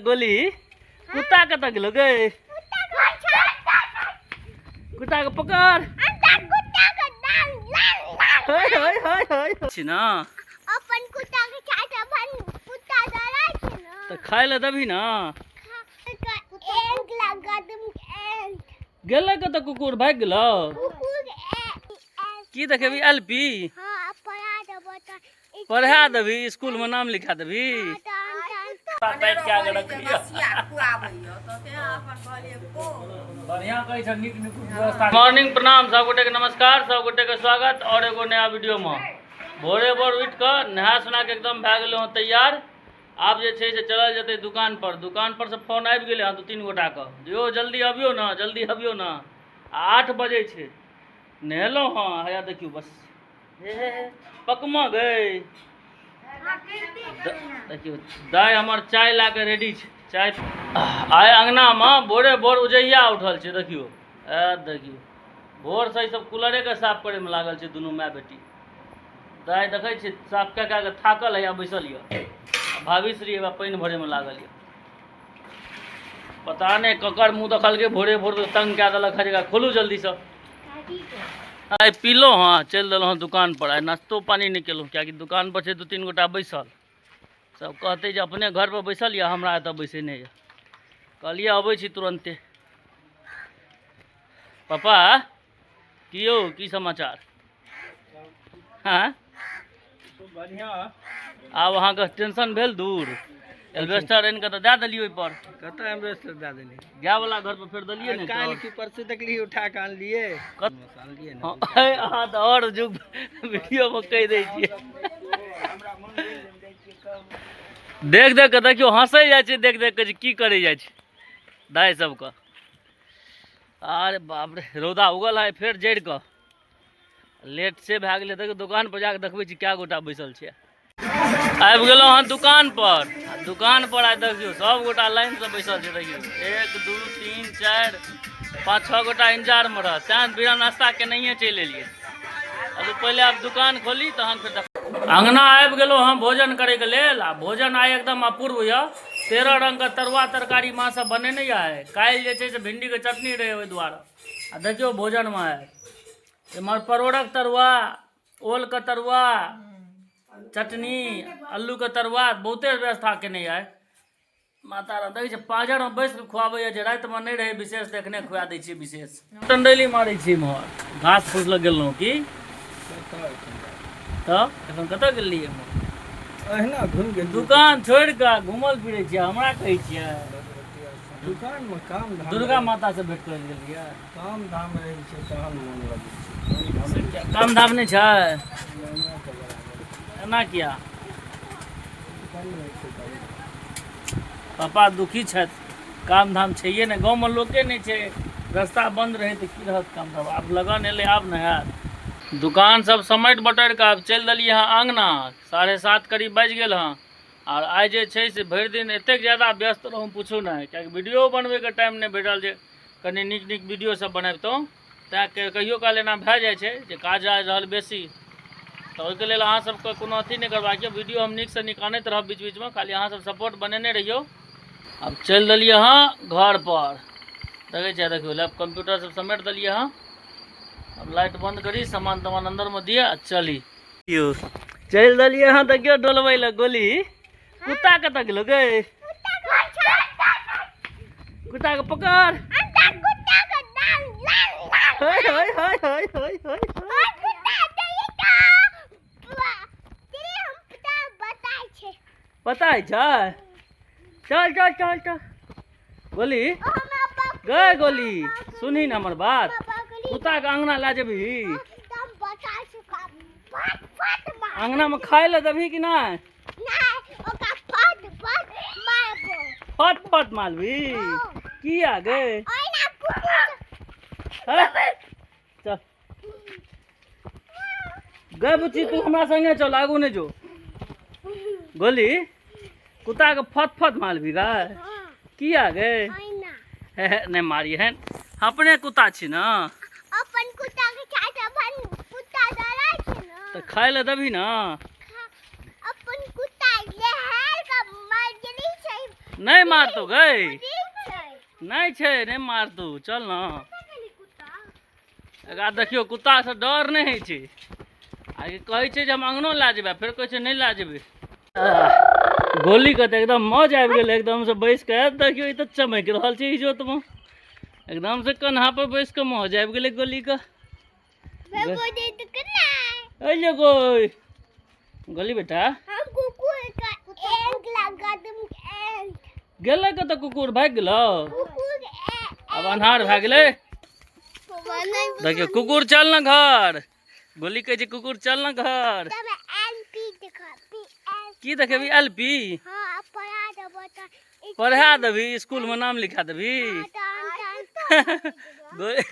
गोली कुत्ता कतऽ गेलो गे? कुत्ता के पकड़। छी ना अपन कुत्ता के चाचा बन कुत्ता डरै छै ना तो खाय ले देबही ना। एंट लगा तुम एंट गेलै कतऽ कुकुर भाग गेलो? कुकुर की देखेबी एलपी? हां पढ़ा देबो त पढ़ा देबी स्कूल में नाम लिखा देबी। मॉर्निंग प्रणाम सब गोटे के नमस्कार, सब गोटे के स्वागत और एगो नया वीडियो में। भोरे भोर उठ कर नहा सुना के एकदम भए गेलो हँ तैयार। आब जे छै से चलल जेतै दुकान पर से फोन आबि गेलै हँ 2-3 गोटा के, यौ जल्दी अबियो ना, जल्दी अबियो ना। 8 बजे छै, नहेलहुँ हँ, हैया देखियो बस पकमा गई। देखियो दाय हमर चाय ला के रेडी छै। चाय आय अंगना में भोरे भोर उजैया उठल छै। देखियो देखियो भोर से सब कूलरे के साफ करे में लागल छै दुनू माय बेटी। दाय देखे छी साफ कए के थाकल है, बैसल ये। भाभी श्री पानि भरे में लागल ये। पता नहीं ककर मुँह देखल के भोरे भोर तंग कए देलक है। खोलू जल्दी से। आइ पीलो हाँ, चल दिल दुकान पर। आइ नाश्तो पानी नहीं केलूँ क्या दुकान पर 2-3 गोटा बैसल। सब कहते जे अपने घर पर बैसल या, हमरा एतऽ बैसे नहीं। कहलिए अबै छी तुरंते। पापा की यौ की समाचार? हाँ बढ़िया। आब अहाँके टेंशन भेल दूर? एल्वेस्टर आनि के तऽ दए देलियै ओहि पर। कत एम्बेसडर दे देली? गाय वाला घर पर फेर देलियै ने। काल की परसों तकली उठा के आनलिए। अहाँ तऽ और जुग वीडियो में कह दै छियै। देख देख के देखियो हंसे जाइ छै, देख देख के की करे जाइ छै दाय सबके। अरे बाप रे रौदा उगल है फेर जड़ के। लेट से भए गेलै। देखियो दुकान पर जाके देखबै छी क्या गोटा बैसल छै। आबि गेलहुँ हँ दुकान पर। दुकान पर आइ देखियो सब गोटा लाइन से बैसल छै। देखियो 1 2 3 4 5 6 गोटा इंतजार में रह। तैं बिना नाश्ता के नहीं चलि एलियै। अब पहले आप दुकान खोली तहन फिर अंगना आबि गेलहुँ हँ भोजन करे के लेल। आ भोजन आइ एकदम अपूर्व यऽ। 13 रंग के तरुआ तरकारी माँ सब बनेने है। काल्हि जे छै से भिंडी के चटनी रहे ओहि दुआरे। आ देखियो भोजन में आइ इमहर परोड़क तरुआ, ओल के तरुआ, चटनी, अल्लू के तरुआ, बहुते व्यवस्था केने है माता राम। देखै छै पाजर में बैस के खुआबे जे राति में नहीं रहे विशेष, देखने खुआ दै छियै विशेष। टंडैली मारै छी इमहर घास फूस लग गेलहुँ की तब एखन कतऽ गेलियै? अहिना घुम के दुकान छोड़ के घूमल फिरे छियै, हमरा कहै छियै। दुकान में काम धाम दुर्गा माता से भेंट कर गेलियै। काम धाम रहे छै तहन मोन लगे छै। काम धाम नहीं छै एना किया? पापा दुखी छथि। काम धाम छैहे ने, गाँव में लोके नहीं छै। रास्ता बंद रहे तो की रहत काम धाम। आब लगन एले आब न हैत। दुकान सब समेट बटर के आब चल दिलियै हाँ अंगना। 7:30 करीब बाजि गेल हाँ। और आज जे छै से भरि दिन एतेक ज़्यादा व्यस्त रहूँ पूछू ना, क्या वीडियो बनबे के टाइम नहीं भेटल जे कनी नीक नीक वीडियो सब बनैबतौं। तैं कहियो काल एना भए जाइ छै जे काज आइ रहल बेसी। तो ओहिके लेल अहाँ सबके कोनो अथी नहीं करबाक यऽ। वीडियो हम नीक से नीक आनैत रहब बीच बीच में, खाली अहाँ सब सपोर्ट बनेने रहियो। अब चल दिलियै हाँ घर पर। देखे छियै देखियो लैप कंप्यूटर सब समेट दिलियै हाँ। अब लाइट बंद करी, सामान तमान अंदर में दिया चली। चल दिलियै हाँ देखियो डोलबै ले गोली। कुत्ता कतऽ गेलो गे? कुत्ता के पकड़। पता है चल चल चल चल गोली गे गोली सुनी न हमर बात। कुत्ता के अंगना ला जेबही? अंगना में खाए ले देबही कि नहीं? फट फट मारबी किया गे? चल गे बुच्ची तू हमरा संगे चल, आगू नहीं जो। गोली कुत्ता के फट फट मारबी गे? किया गे? नहीं मारी है, अपने कुत्ता छी ना। अपन कुत्ता के चाचा बन कुत्ता डरै छै ना तो खाए ले देबही ना। अपन कुत्ता लेहर का मर गेली छै नहीं मार तू गई ठीक छै नहीं छे नहीं मार तू चल ना एकरा देखियो कुत्ता से डर नहीं होइ छै आगे कहै छै जे हम अंगनो ला जेबै फिर कहै छै नहीं ला जेबै गोली के तऽ एकदम मौज आबि गेल एकदम से बैस के देखियो ई तऽ चमक रहल छै इजोत में एकदम से कन्हा पर बैस के मौज आबि गेलै गोली के मैं बोले तो करना अइले गोई गोली बेटा हम कुकुर का एंट लगा दूं एंट गेलै कतऽ कुकुर भागि गेलौ कुकुर अब अन्हार भए गेलै नहीं देखियो कुकुर चल ना घर गोली कहै छै कुकुर चल ना घर तब एनपी दिखा पी एस की देखेबी एलपी हां पढ़ा देबो त पढ़ा देबी स्कूल में नाम लिखा देबी टान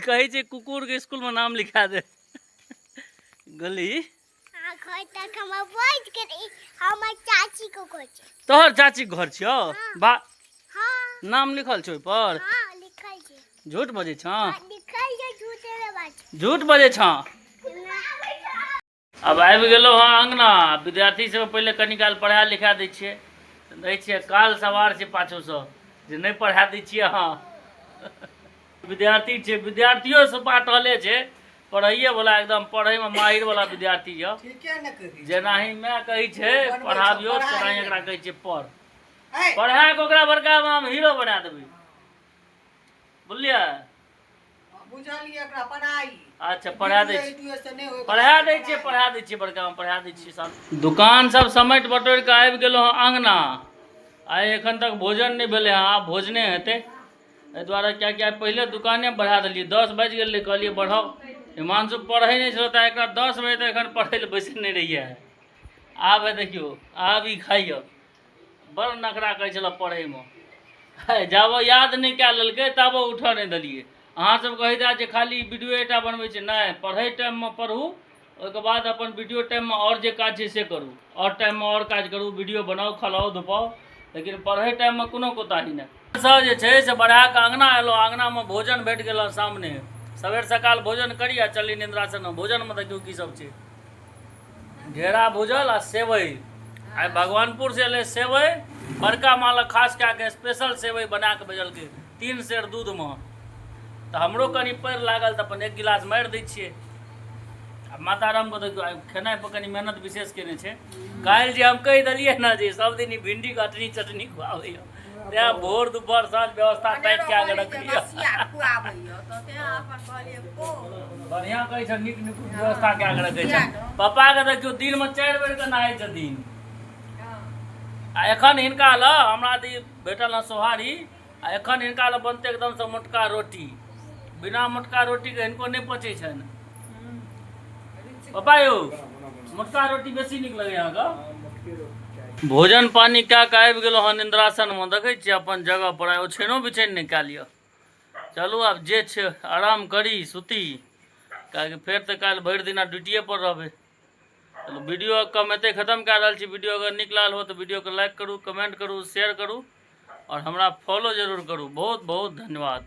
कहै छै कुकुर के स्कूल में नाम लिखा दे गोली हां घर तक हम वॉइस करी हमर चाची को कोच तोहर चाची के घर छियो बा हां नाम लिखल छै ओइ पर हां लिखल छै झूठ बजै छ लिखल छै झूठे रे बात झूठ बजै छ अब आबि गेलौ हाँ अंगना विद्यार्थी सब पहिले कनी काल पढ़ा लिखा दै छियै दै छियै काल सवार छै पाछू सँ जे नहि पढ़ा दै छियै हाँ विद्यार्थी छै विद्यार्थियों से बाटले छै पढ़ाइए वाला एकदम पढ़ै में माहिर वाला विद्यार्थी य ठीके न कही जेनाही मैं कहै छै पढ़ाबियो तेनाही एकरा कहै छै पढ़ पढ़ा के ओकरा बड़का में हम हीरो बना देबै बुझलियै बुझलिए एकरा पढ़ाई अच्छा पढ़ा दै छी वीडियो से नहीं होय पढ़ा दै छियै बड़का में पढ़ा दै छियै सब दुकान सब समेट बटोरि के आबि गेलहुँ हँ अंगना आइ एखन तक भोजन नहीं भेलै हँ आब भोजने हेतै एहि दुआरे किएकि आइ पहिले दुकाने बढ़ा देलियै 10 बाजि गेलै कहलियै बढ़ाओ हिमांशु पढ़ै नहीं छलो तऽ एकरा 10 बजे तक एखन पढ़ै लए बैसने रहियै आब देखियो आब ई खाइए बड़ नखरा कहै छलै पढ़ैमे जाबो याद नहीं कए लेलकै ताबो उठऽ नहीं देलियै अहाँ सब कहै था जे खाली वीडियो एटा बनबै छै नहीं पढ़ै टाइम में पढ़ू ओहिके बाद अपन वीडियो टाइम में और जे काज छै से करू और टाइम में और काज करू वीडियो बनाओ खलाओ धुपाओ लेकिन पढ़ै टाइम में कोनो कोताही नहीं सब जे छै से बढ़ा कऽ अंगना एलहुँ अंगना में भोजन भेट गेल सामने सवेर सकाल भोजन करी आ चली निंद्रासन भोजन में देखियो की सब छै घेरा भूजल आ सेवई आइ भगवानपुर से एलै सेवई बड़का माल खास कए के स्पेशल सेवई बना के भेजलकै 3 सेर दूध में तऽ हमरो कनि पयर लागल तऽ अपन 1 गिलास मारि दै छियै आ माता राम को देखियो खेनाइ पर कनि मेहनत विशेष केने छै काल्हि जे हम कहि देलियै ने जे सब दिन ई भिंडी कटनी चटनी खुआबैया तेँ भोर दुपहर साँझ व्यवस्था टाइट कए के रखलियै बढ़िआँ कहै छै नीक नीक व्यवस्था कए के रखै छै पापा के देखियो दिन में 4 बेर के नहाय छथिन आ एखन हिनका लए हमरा तऽ भेटल हँ सोहारी आ एखन हिनका लए बनतै एकदम से मोटका रोटी बिना मोटका रोटी के हिनको नहीं पचै छनि पापा यौ मोटका रोटी बेसी नीक लगैया अहाँके भोजन पानी कए के आबि गेलहुँ हँ निंद्रासन में देखै छियै अपन जगह पर आइ ओछैनो बिछैन नहि कए लिअ चलू आब जे छै आराम करी सुती किएकि फेर तऽ काल्हि भरि दिना ड्यूटिए पर रहबै चलू वीडियो कम एते खत्म कए रहल छी वीडियो अगर नीक लागल हो तऽ वीडियो को लाइक करू कमेंट करू शेयर करू और हमरा फॉलो जरूर करू बहुत बहुत धन्यवाद।